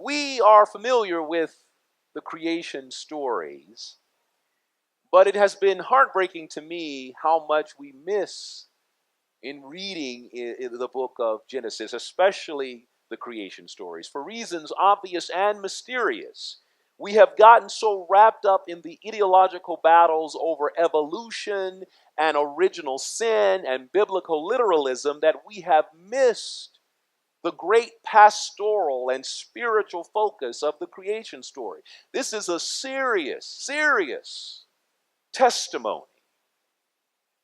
We are familiar with the creation stories, but it has been heartbreaking to me how much we miss in reading in the book of Genesis, especially the creation stories, for reasons obvious and mysterious. We have gotten so wrapped up in the ideological battles over evolution and original sin and biblical literalism that we have missed the great pastoral and spiritual focus of the creation story. This is a serious, serious testimony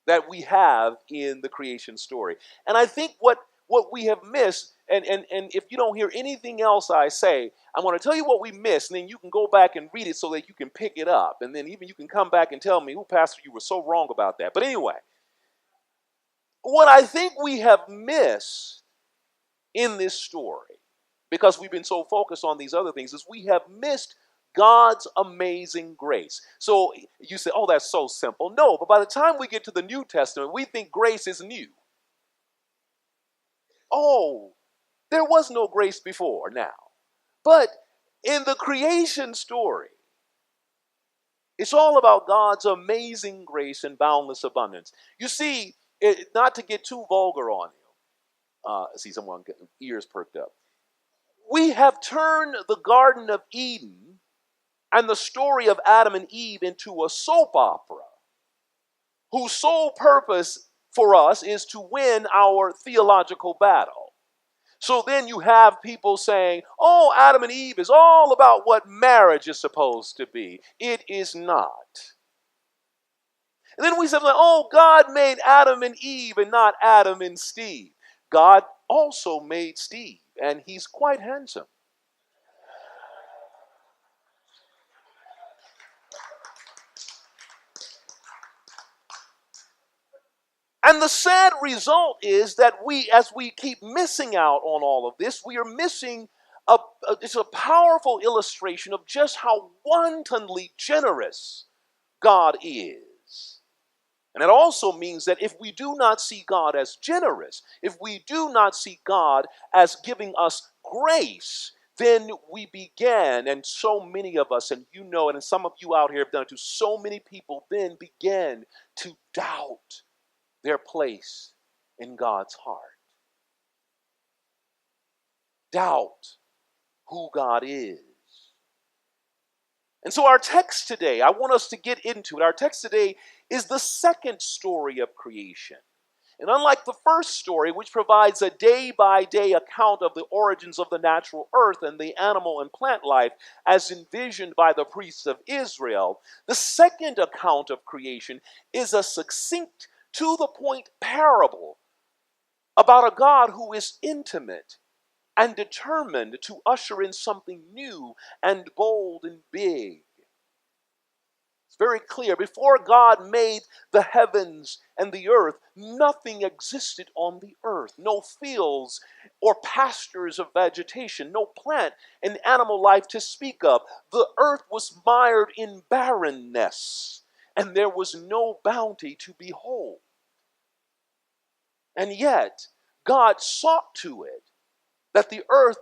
that we have in the creation story. And I think what we have missed, and if you don't hear anything else I say, I'm going to tell you what we missed, and then you can go back and read it so that you can pick it up. And then even you can come back and tell me, oh, Pastor, you were so wrong about that. But anyway, what I think we have missed in this story, because we've been so focused on these other things, is we have missed God's amazing grace. So you say, oh, that's so simple. No, but by the time we get to the New Testament, we think grace is new. Oh, there was no grace before now. But in the creation story, it's all about God's amazing grace and boundless abundance. You see, not to get too vulgar on you. See someone getting ears perked up. We have turned the Garden of Eden and the story of Adam and Eve into a soap opera whose sole purpose for us is to win our theological battle. So then you have people saying, oh, Adam and Eve is all about what marriage is supposed to be. It is not. And then we say, oh, God made Adam and Eve and not Adam and Steve. God also made Steve, and he's quite handsome. And the sad result is that as we keep missing out on all of this, we are missing it's a powerful illustration of just how wantonly generous God is. And it also means that if we do not see God as generous, if we do not see God as giving us grace, then we began, and so many of us, and you know it, and some of you out here have done it too, so many people then began to doubt their place in God's heart. Doubt who God is. And so our text today, I want us to get into it. Our text today is the second story of creation. And unlike the first story, which provides a day-by-day account of the origins of the natural earth and the animal and plant life as envisioned by the priests of Israel, the second account of creation is a succinct, to-the-point parable about a God who is intimate and determined to usher in something new and bold and big. It's very clear. Before God made the heavens and the earth, nothing existed on the earth. No fields or pastures of vegetation, no plant and animal life to speak of. The earth was mired in barrenness, and there was no bounty to behold. And yet, God saw to it that the earth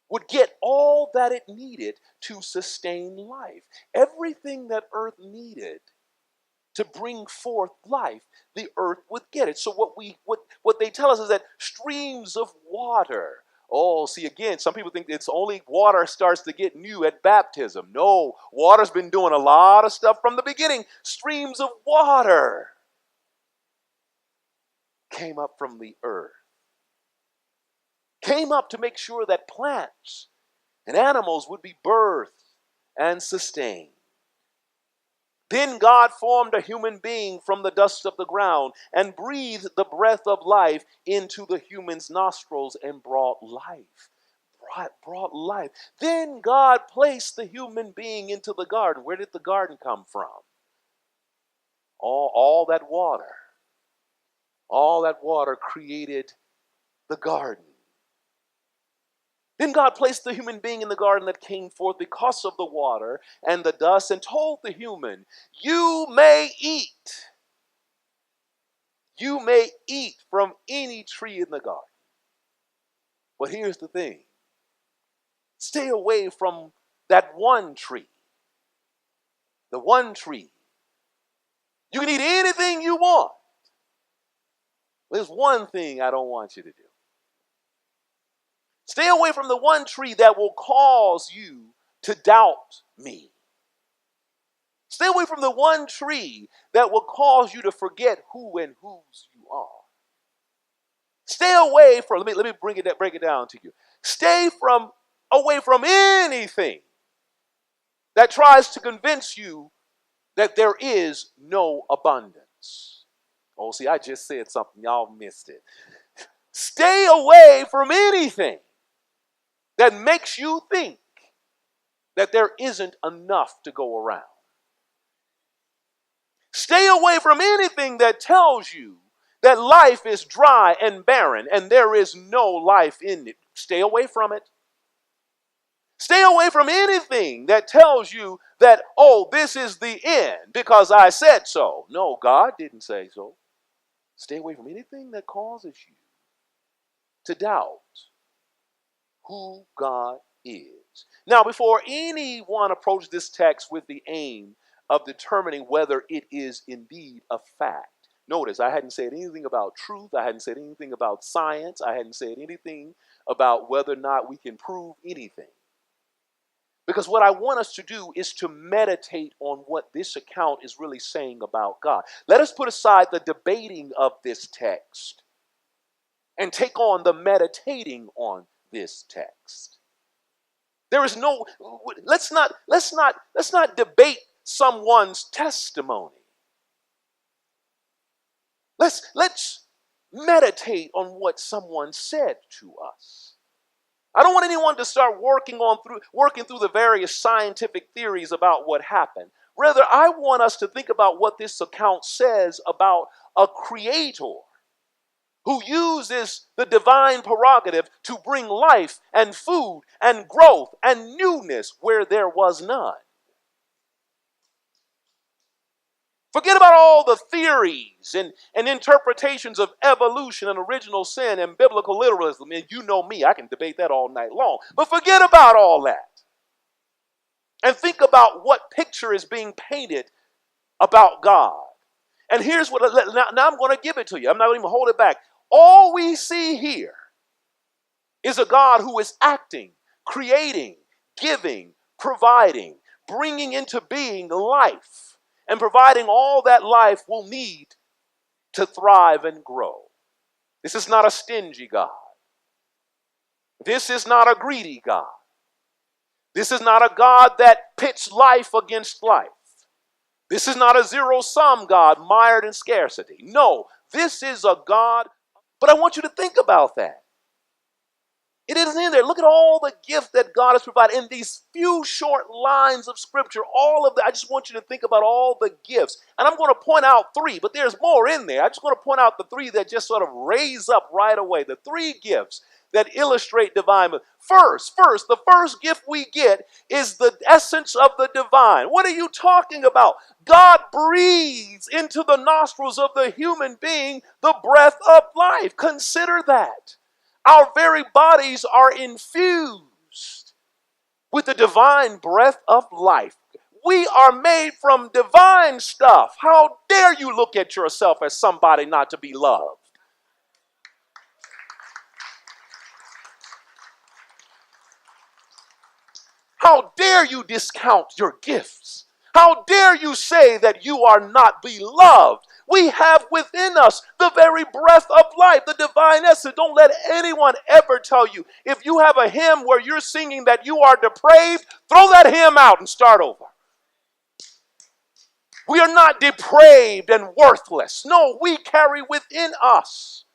would get all that it needed to sustain life. Everything that earth needed to bring forth life, the earth would get it. So what they tell us is that streams of water. Oh, see, again, some people think it's only water starts to get new at baptism. No, water's been doing a lot of stuff from the beginning. Streams of water came up from the earth. Came up to make sure that plants and animals would be birthed and sustained. Then God formed a human being from the dust of the ground and breathed the breath of life into the human's nostrils and brought life. Brought life. Then God placed the human being into the garden. Where did the garden come from? All that water. All that water created the garden. Then God placed the human being in the garden that came forth because of the water and the dust and told the human, you may eat. You may eat from any tree in the garden. But here's the thing. Stay away from that one tree. The one tree. You can eat anything you want. There's one thing I don't want you to do. Stay away from the one tree that will cause you to doubt me. Stay away from the one tree that will cause you to forget who and whose you are. Stay away from, let me break it down to you. Stay away from anything that tries to convince you that there is no abundance. Oh, see, I just said something. Y'all missed it. Stay away from anything that makes you think that there isn't enough to go around. Stay away from anything that tells you that life is dry and barren and there is no life in it. Stay away from it. Stay away from anything that tells you that, oh, this is the end because I said so. No, God didn't say so. Stay away from anything that causes you to doubt who God is. Now, before anyone approaches this text with the aim of determining whether it is indeed a fact, notice I hadn't said anything about truth. I hadn't said anything about science. I hadn't said anything about whether or not we can prove anything. Because what I want us to do is to meditate on what this account is really saying about God. Let us put aside the debating of this text and take on the meditating on this text. There is no, let's not debate someone's testimony. Let's meditate on what someone said to us. I don't want anyone to start working through the various scientific theories about what happened. Rather, I want us to think about what this account says about a creator who uses the divine prerogative to bring life and food and growth and newness where there was none. Forget about all the theories and interpretations of evolution and original sin and biblical literalism. And you know me, I can debate that all night long. But forget about all that. And think about what picture is being painted about God. And here's what, now I'm going to give it to you. I'm not going to even hold it back. All we see here is a God who is acting, creating, giving, providing, bringing into being life, and providing all that life will need to thrive and grow. This is not a stingy God. This is not a greedy God. This is not a God that pits life against life. This is not a zero-sum God mired in scarcity. No, this is a God, but I want you to think about that. It isn't in there. Look at all the gifts that God has provided in these few short lines of scripture. All of that. I just want you to think about all the gifts. And I'm going to point out three, but there's more in there. I just want to point out the three that just sort of raise up right away. The three gifts that illustrate divine. First, the first gift we get is the essence of the divine. What are you talking about? God breathes into the nostrils of the human being the breath of life. Consider that. Our very bodies are infused with the divine breath of life. We are made from divine stuff. How dare you look at yourself as somebody not to be loved? How dare you discount your gifts? How dare you say that you are not beloved? We have within us the very breath of life, the divine essence. Don't let anyone ever tell you, if you have a hymn where you're singing that you are depraved, throw that hymn out and start over. We are not depraved and worthless. No, we carry within us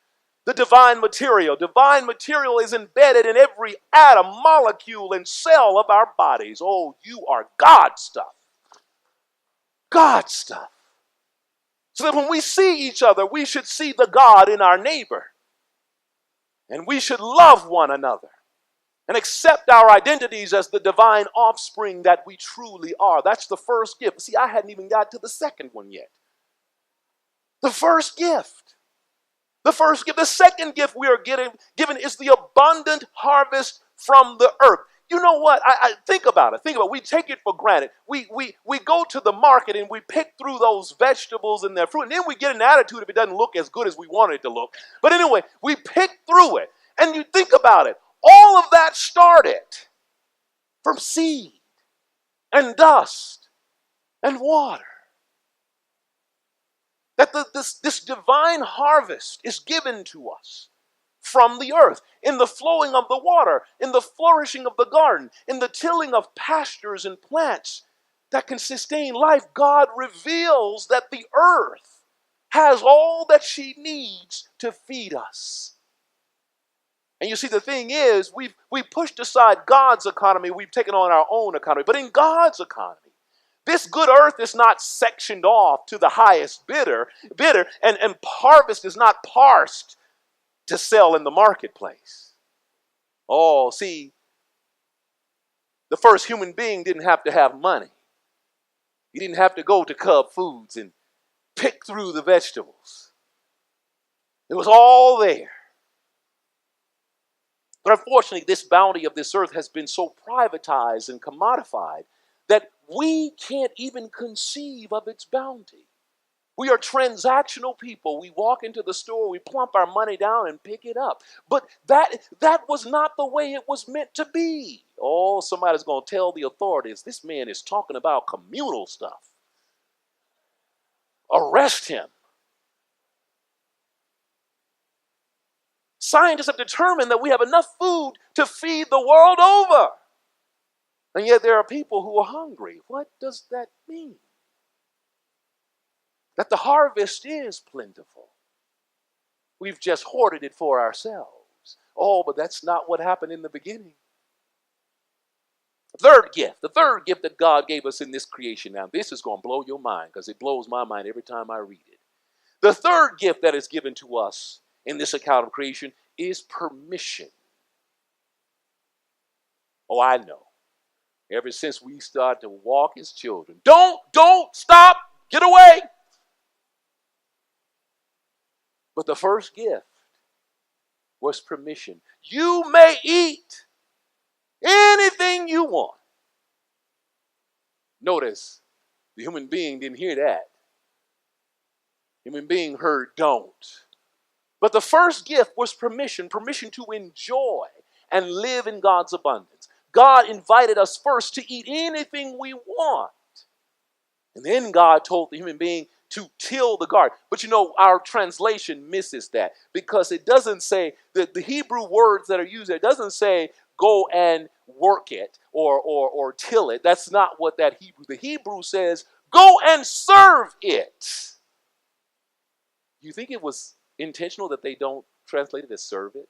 the divine material. Divine material is embedded in every atom, molecule, and cell of our bodies. Oh, you are God stuff. God stuff. So that when we see each other, we should see the God in our neighbor. And we should love one another and accept our identities as the divine offspring that we truly are. That's the first gift. See, I hadn't even got to the second one yet. The first gift The first gift. The second gift we are given is the abundant harvest from the earth. You know what? I think about it. Think about it. We take it for granted. We go to the market and we pick through those vegetables and their fruit, and then we get an attitude if it doesn't look as good as we want it to look. But anyway, we pick through it. And you think about it. All of that started from seed and dust and water. That this divine harvest is given to us from the earth, in the flowing of the water, in the flourishing of the garden, in the tilling of pastures and plants that can sustain life. God reveals that the earth has all that she needs to feed us. And you see, the thing is, we've pushed aside God's economy, we've taken on our own economy. But in God's economy, this good earth is not sectioned off to the highest bidder, and harvest is not parsed to sell in the marketplace. Oh, see, the first human being didn't have to have money. He didn't have to go to Cub Foods and pick through the vegetables. It was all there. But unfortunately, this bounty of this earth has been so privatized and commodified that we can't even conceive of its bounty. We are transactional people. We walk into the store, we plump our money down and pick it up. But that was not the way it was meant to be. Oh, somebody's going to tell the authorities, this man is talking about communal stuff. Arrest him. Scientists have determined that we have enough food to feed the world over. And yet there are people who are hungry. What does that mean? That the harvest is plentiful. We've just hoarded it for ourselves. Oh, but that's not what happened in the beginning. The third gift that God gave us in this creation. Now, this is going to blow your mind because it blows my mind every time I read it. The third gift that is given to us in this account of creation is permission. Oh, I know. Ever since we started to walk as children. Don't stop, get away. But the first gift was permission. You may eat anything you want. Notice, the human being didn't hear that. Human being heard don't. But the first gift was permission to enjoy and live in God's abundance. God invited us first to eat anything we want. And then God told the human being to till the garden. But you know, our translation misses that because it doesn't say, the Hebrew words that are used there, it doesn't say go and work it or till it. That's not what that Hebrew, the Hebrew says, go and serve it. You think it was intentional that they don't translate it as serve it?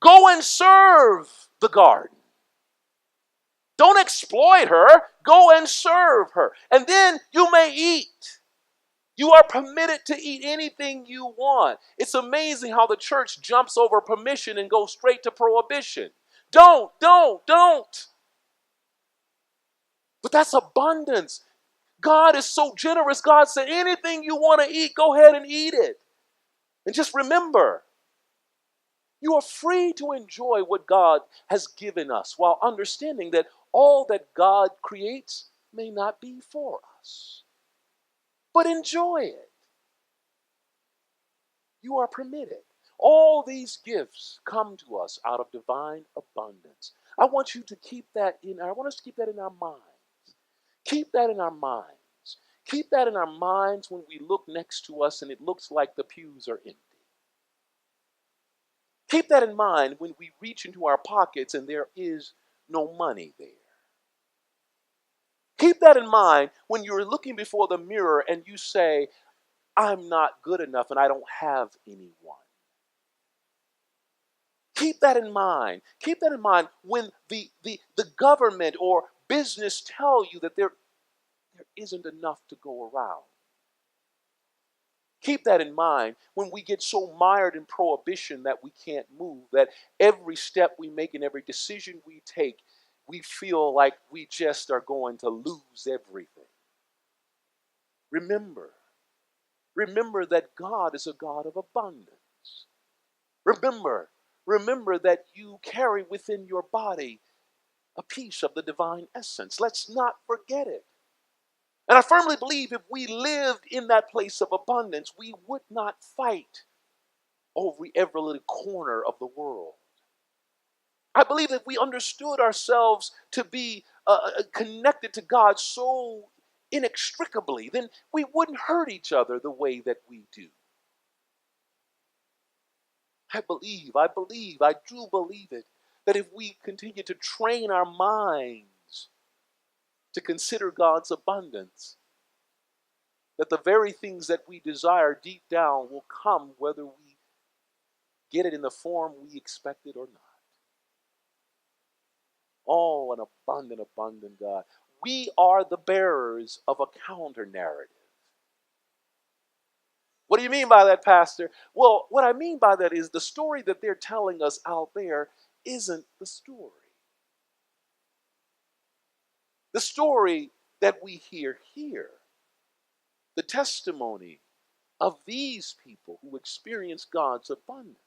Go and serve the garden. Don't exploit her. Go and serve her. And then you may eat. You are permitted to eat anything you want. It's amazing how the church jumps over permission and goes straight to prohibition. Don't. But that's abundance. God is so generous. God said, anything you want to eat, go ahead and eat it. And just remember, you are free to enjoy what God has given us while understanding that all that God creates may not be for us. But enjoy it. You are permitted. All these gifts come to us out of divine abundance. I want us to keep that in our minds. Keep that in our minds. Keep that in our minds when we look next to us and it looks like the pews are empty. Keep that in mind when we reach into our pockets and there is no money there. Keep that in mind when you're looking before the mirror and you say, I'm not good enough and I don't have anyone. Keep that in mind. Keep that in mind when the government or business tell you that there isn't enough to go around. Keep that in mind when we get so mired in prohibition that we can't move, that every step we make and every decision we take, we feel like we just are going to lose everything. Remember, Remember that God is a God of abundance. Remember that you carry within your body a piece of the divine essence. Let's not forget it. And I firmly believe if we lived in that place of abundance, we would not fight over every little corner of the world. I believe that we understood ourselves to be connected to God so inextricably, then we wouldn't hurt each other the way that we do. I do believe it, that if we continue to train our minds to consider God's abundance, that the very things that we desire deep down will come whether we get it in the form we expected or not. Oh, an abundant God. We are the bearers of a counter narrative. What do you mean by that, Pastor? Well, what I mean by that is the story that they're telling us out there isn't the story. The story that we hear here, the testimony of these people who experience God's abundance,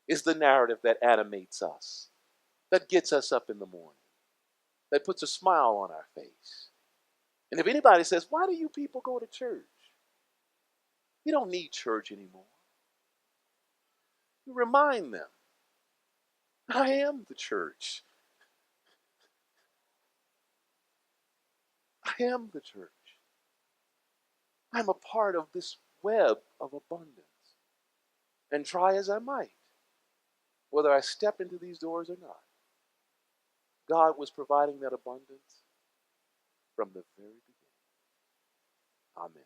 is the narrative that animates us, that gets us up in the morning, that puts a smile on our face. And if anybody says, why do you people go to church? We don't need church anymore. You remind them, I am the church. I am the church. I'm a part of this web of abundance. And try as I might, whether I step into these doors or not, God was providing that abundance from the very beginning. Amen.